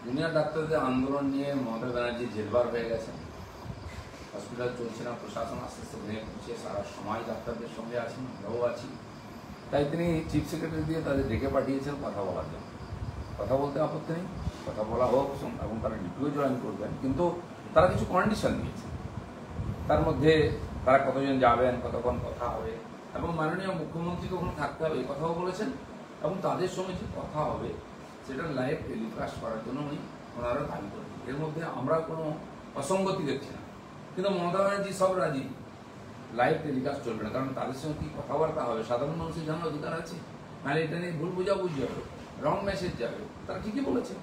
Junior ডাক্তারদের আন্দোলন নিয়ে মমতা ব্যানার্জি জেলবার হয়ে গেছেন। হসপিটাল চলছে না, প্রশাসন আস্তে আস্তে ভেঙে পড়ছে, সারা সময় ডাক্তারদের সঙ্গে আছেন, আমরাও আছি। তাই তিনি চিফ সেক্রেটারি দিয়ে তাদের ডেকে পাঠিয়েছেন কথা বলার জন্য। কথা বলতে আপত্তি নেই, কথা বলা হোক এবং তারা ডিউটিও জয়েন করবেন, কিন্তু তারা কিছু কন্ডিশন দিয়েছে। তার মধ্যে তারা কতজন যাবেন, কতক্ষণ কথা হবে, এবং মাননীয় মুখ্যমন্ত্রীকে ওখানে থাকতে হবে এই কথাও বলেছেন। এবং তাদের সঙ্গে যে কথা হবে সেটা লাইভ টেলিকাস্ট করার জন্য ওনারা দাবি করেন। এর মধ্যে আমরা কোনো অসঙ্গতি দেখছি না, কিন্তু মমতা ব্যানার্জি সব রাজি, লাইভ টেলিকাস্ট চলবে না, কারণ তাদের সঙ্গে কি কথাবার্তা হবে সাধারণ মানুষের জানার অধিকার আছে। নাহলে এটা নিয়ে ভুল বোঝাবুঝি হবে, রং মেসেজ যাবে। তারা ঠিকই বলেছে,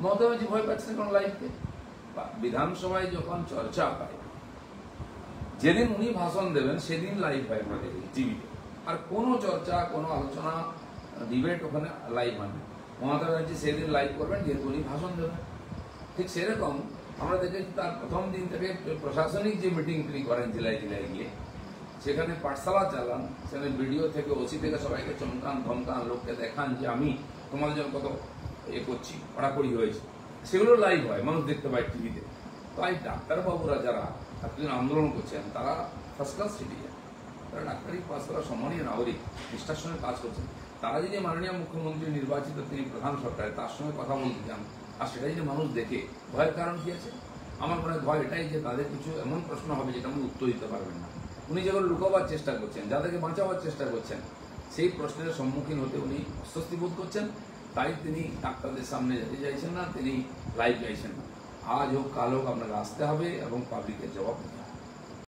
মমতা ব্যানার্জি ভয় পাচ্ছে না কারণ লাইভকে। বিধানসভায় যখন চর্চা হয়, যেদিন উনি ভাষণ দেবেন সেদিন লাইভ হয় আমাদের টিভিতে, আর কোনো চর্চা, কোনো আলোচনা, ডিবেট ওখানে লাইভ হয় না। মমতা ব্যানার্জি সেদিন লাইভ করবেন যেহেতু উনি ভাষণ দেবেন। ঠিক সেরকম আমরা দেখেছি তার প্রথম দিন থেকে প্রশাসনিক যে মিটিং তিনি করেন জেলায় জেলায় গিয়ে, সেখানে পাঠশালা চালান, সেখানে ভিডিও থেকে ওসি থেকে সবাইকে চমকান ধমকান, লোককে দেখান যে আমি তোমাদের জন্য কত করছি, কড়াকড়ি হয়েছে, সেগুলো লাইভ হয়, মানুষ দেখতে পায় টিভিতে। তাই ডাক্তারবাবুরা যারা এতদিন আন্দোলন করছেন তারা ফার্স্ট ক্লাস সিটিজেন, তারা ডাক্তারি পাস করা সম্মানীয় নাগরিক, নিষ্ঠার সঙ্গে কাজ করছেন। তারা যদি মাননীয় মুখ্যমন্ত্রী নির্বাচিত, তিনি প্রধান সরকারে, তার সঙ্গে কথা বলতে চান, আর সেটাই যদি মানুষ দেখে, ভয়ের কারণ কি আছে? আমার মনে হয় ভয় এটাই যে তাদের কিছু এমন প্রশ্ন হবে যেটা উনি উত্তর দিতে পারবেন না। উনি যেগুলো লুকাবার চেষ্টা করছেন, যাদেরকে বাঁচাবার চেষ্টা করছেন, সেই প্রশ্নের সম্মুখীন হতে উনি অস্বস্তি বোধ করছেন। তাই তিনি ডাক্তারদের সামনে যেতে চাইছেন না, তিনি লাইভ চাইছেন না। আজ হোক কাল হোক আপনাকে আসতে হবে এবং পাবলিকের জবাব দিতে হবে।